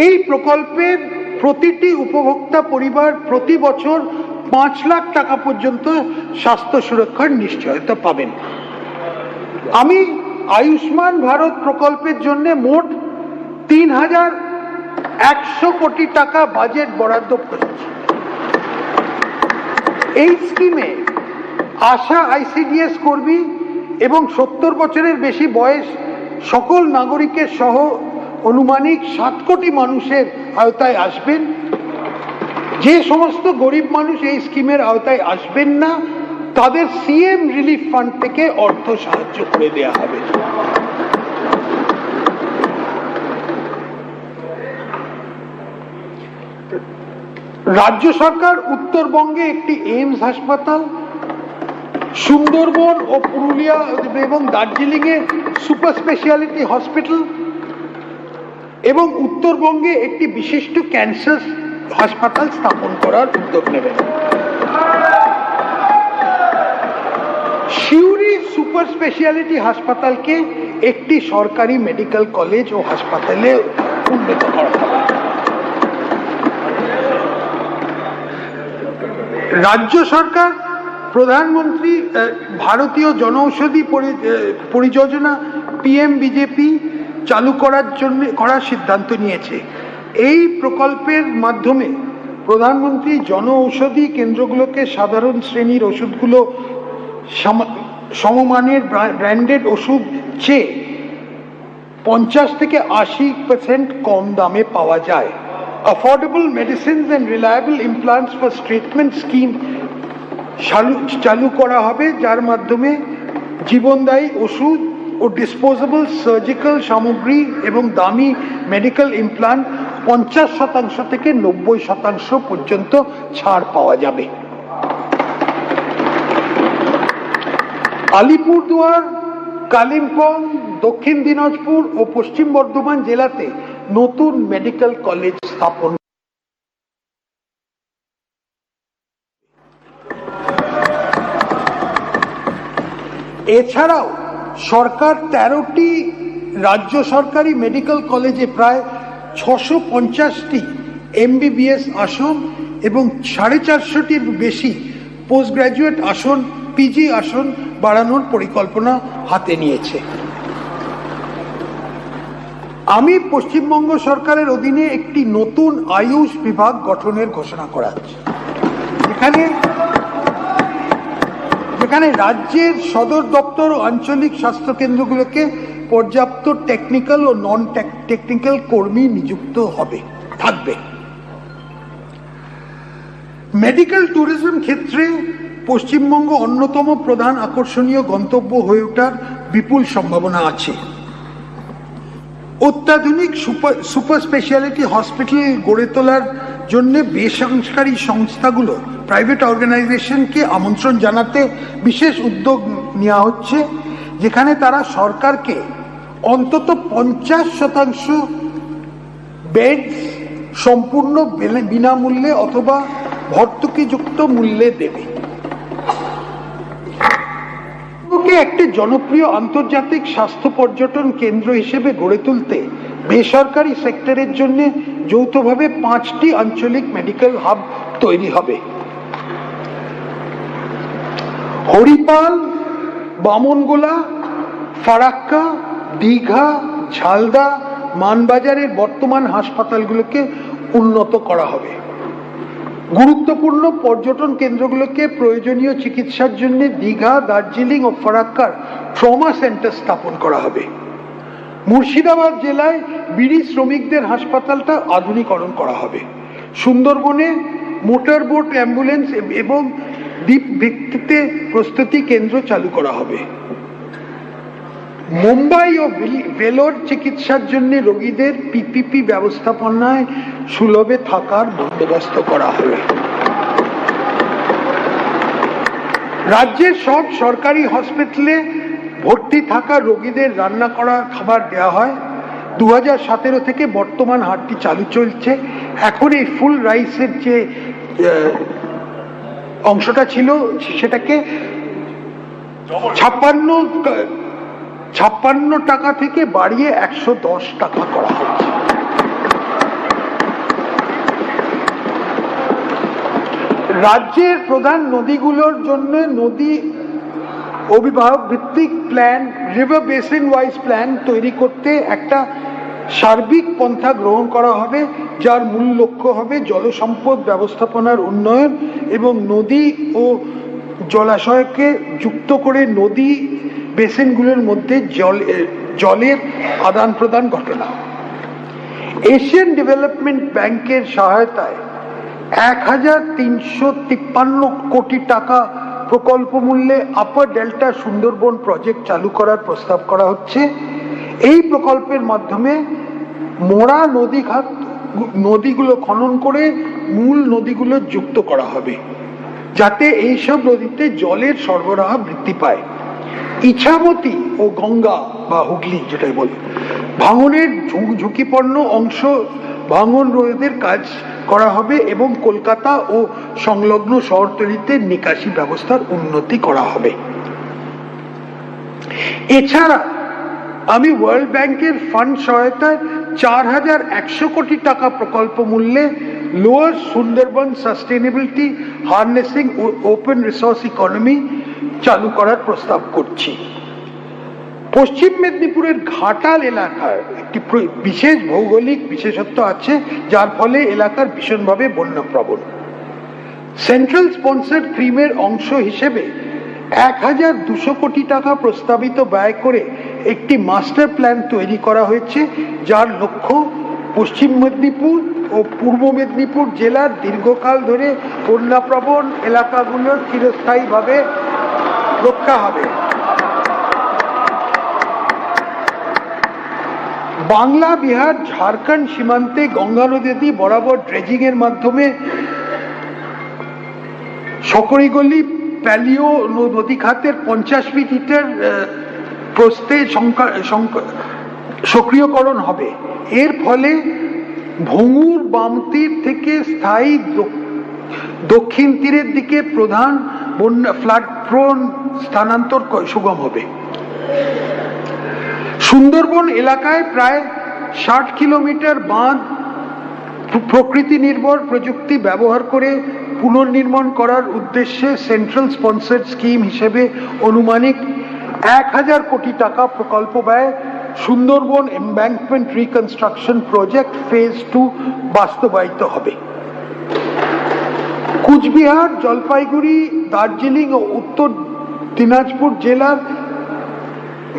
এই প্রকল্পের প্রতিটি উপভোক্তা পরিবার প্রতি বছর 5 লাখ টাকা পর্যন্ত স্বাস্থ্য সুরক্ষার নিশ্চয়তা পাবেন। আমি আয়ুষ্মান ভারত প্রকল্পের জন্য মোট 3,100 কোটি টাকা বাজেট বরাদ্দ করেছি। এই স্কিমে আশা আইসিডিএস কর্মী এবং 70 বছরের বেশি বয়স সকল নাগরিকের সহ অনুমানিক 7 কোটি মানুষের আওতায় আসবেন। যে সমস্ত গরিব মানুষ এই স্কিমের আওতায় আসবেন না, তাদের সিএম রিলিফ ফান্ড থেকে অর্থ সাহায্য করে দেওয়া হবে। রাজ্য সরকার উত্তরবঙ্গে একটি এইমস হাসপাতাল, সুন্দরবন ও পুরুলিয়া এবং দার্জিলিং এ সুপার স্পেশালিটি হসপিটাল এবং উত্তরবঙ্গে একটি বিশিষ্ট ক্যান্সার হাসপাতাল স্থাপন করার উদ্যোগ নেবেন। সিউড়ি সুপার স্পেশালিটি হাসপাতালকে একটি সরকারি মেডিকেল কলেজ ও হাসপাতালে উন্নীত করা হবে। রাজ্য সরকার প্রধানমন্ত্রী ভারতীয় জনঔষধি পরিযোজনা পিএমবিজেপি চালু করার সিদ্ধান্ত নিয়েছে। এই প্রকল্পের মাধ্যমে প্রধানমন্ত্রী জন কেন্দ্রগুলোকে সাধারণ শ্রেণীর ওষুধগুলো সমমানের ব্র্যান্ডেড ওষুধ চেয়ে 50 থেকে 80% কম দামে পাওয়া যায়। Affordable medicines and reliable implants for treatment scheme চালু করা হবে, যার মাধ্যমে জীবনদায়ী ওষুধ ও ডিসপোজেবল সার্জিক্যাল সামগ্রী এবং দামি মেডিকেল ইমপ্লান্ট 50% থেকে 90% পর্যন্ত ছাড় পাওয়া যাবে। আলিপুরদুয়ার, কালিম্পং, দক্ষিণ দিনাজপুর ও পশ্চিম বর্ধমান জেলাতে নতুন মেডিকেল কলেজ স্থাপন। এছাড়াও সরকার 13টি রাজ্য সরকারি মেডিকেল কলেজে প্রায় 650টি এমবিবিএস আসন এবং 450টির বেশি পোস্ট গ্রাজুয়েট আসন, পিজি আসন বাড়ানোর পরিকল্পনা হাতে নিয়েছে। আমি পশ্চিমবঙ্গ সরকারের অধীনে একটি নতুন আয়ুষ বিভাগ গঠনের ঘোষণা করাচ্ছি, যেখানে রাজ্যের সদর দপ্তর ও আঞ্চলিক স্বাস্থ্য কেন্দ্রগুলোকে পর্যাপ্ত টেকনিক্যাল ও নন টেকনিক্যাল কর্মী নিযুক্ত থাকবে। মেডিকেল ট্যুরিজম ক্ষেত্রে পশ্চিমবঙ্গ অন্যতম প্রধান আকর্ষণীয় গন্তব্য হয়ে ওঠার বিপুল সম্ভাবনা আছে। অত্যাধুনিক সুপার স্পেশালিটি হসপিটাল গড়ে তোলার জন্য বেসরকারি সংস্থাগুলো, প্রাইভেট অর্গানাইজেশনকে আমন্ত্রণ জানাতে বিশেষ উদ্যোগ নেওয়া হচ্ছে, যেখানে তারা সরকারকে অন্তত 50% বেড সম্পূর্ণ বিনামূল্যে অথবা ভর্তুকিযুক্ত মূল্যে দেবে। একটি জনপ্রিয় আন্তর্জাতিক স্বাস্থ্য পর্যটন কেন্দ্র হিসেবে গড়ে তুলতে বেসরকারি সেক্টরের জন্য যৌথভাবে 5টি আঞ্চলিক মেডিকেল হাব তৈরি হবে। হরিপাল, বামনগোলা, ফারাক্কা, দীঘা, ঝালদা, মানবাজারের বর্তমান হাসপাতালগুলোকে উন্নত করা হবে। গুরুত্বপূর্ণ পর্যটন কেন্দ্রগুলোকে প্রয়োজনীয় চিকিৎসার জন্য দীঘা, দার্জিলিং ও ফারাক্কার ট্রমা সেন্টার স্থাপন করা হবে। মুর্শিদাবাদ জেলায় বিড়ি শ্রমিকদের হাসপাতালটা আধুনিকরণ করা হবে। সুন্দরবনে মোটর বোট অ্যাম্বুলেন্স এবং দ্বীপ ভিত্তিতে প্রস্তুতি কেন্দ্র চালু করা হবে। মুম্বাই ও ভেলোর চিকিৎসার জন্য রোগীদের পিপিপি ব্যবস্থাপনায় সুলভে থাকার বন্দোবস্ত করা হবে। রাজ্যের সব সরকারি হসপিটালে ভর্তি থাকা রোগীদের রান্না করা খাবার দেওয়া হয়। 2017 থেকে বর্তমান হারটি চালু চলছে। এখন এই ফুল রাইসের যে অংশটা ছিল সেটাকে 56 টাকা থেকে বাড়িয়ে 110 টাকা করা হচ্ছে। রাজ্যের প্রধান নদীগুলোর জন্য নদী অভিবাহক ভিত্তিক plan, river basin wise plan তৈরি করতে একটা সার্বিক পন্থা গ্রহণ করা হবে, যার মূল লক্ষ্য হবে জলসম্পদ ব্যবস্থাপনার উন্নয়ন এবং নদী ও জলাশয়কে যুক্ত করে নদী বেসিনগুলোর মধ্যে জলের আদান প্রদান ঘটনা। এশিয়ান ডেভেলপমেন্ট ব্যাংকের সহায়তায় 1353 কোটি টাকা প্রকল্প মূল্যে আপার ডেল্টা সুন্দরবন প্রজেক্ট চালু করার প্রস্তাব করা হচ্ছে। এই প্রকল্পের মাধ্যমে মোড়া নদীগুলো খনন করে মূল নদীগুলো যুক্ত করা হবে, যাতে এইসব নদীতে জলের সরবরাহ বৃদ্ধি পায়। ইছামতি ও গঙ্গা বা হুগলি যেটাই বলে ভাঙনের ঝুঁকিপূর্ণ অংশ ভাঙন রোধের কাজ করা হবে এবং কলকাতা ও সংলগ্ন শহরতলিতে নিকাশি ব্যবস্থার উন্নতি করা হবে। এছাড়া আমি ওয়ার্ল্ড ব্যাংকের ফান্ড সহায়তায় 4100 কোটি টাকা প্রকল্প মূল্যে lower Sundarban sustainability harnessing open resource economy চালু করার প্রস্তাব করছি। পশ্চিম মেদিনীপুরের ঘাটাল এলাকার একটি বিশেষ ভৌগোলিক বিশেষত্ব আছে, যার ফলে এলাকার ভীষণভাবে বন্যাপ্রবণ। সেন্ট্রাল স্পন্সর্ড স্কিমের অংশ হিসেবে 1200 কোটি টাকা প্রস্তাবিত ব্যয় করে একটি মাস্টার প্ল্যান তৈরি করা হয়েছে, যার লক্ষ্য পশ্চিম মেদিনীপুর ও পূর্ব মেদিনীপুর জেলার দীর্ঘকাল ধরে বন্যাপ্রবণ এলাকাগুলো চিরস্থায়ীভাবে রক্ষা হবে। বাংলা, বিহার, ঝাড়খণ্ড সীমান্তে গঙ্গা নদী বরাবর ড্রেজিং এর মাধ্যমে সকরিগলি প্যালিও নদী খাতের 50 মিটার প্রস্থে সক্রিয়করণ হবে। এর ফলে ভঙ্গুর বাম তীর থেকে স্থায়ী দক্ষিণ তীরের দিকে প্রধান ফ্লাড প্রোন স্থানান্তর সুগম হবে। সুন্দরবন এলাকায় প্রায় 60 কিলোমিটার বাঁধ প্রকৃতি নির্ভর প্রযুক্তি ব্যবহার করে পুনর্নির্মাণ করার উদ্দেশ্যে সেন্ট্রাল স্পন্সর্ড স্কিম হিসেবে অনুমানিক 1000 কোটি টাকা প্রকল্প ব্যয় Sundarban embankment reconstruction project phase 2 বাস্তবায়িত হবে। কুচবিহার, জলপাইগুড়ি, দার্জিলিং ও উত্তর দিনাজপুর জেলার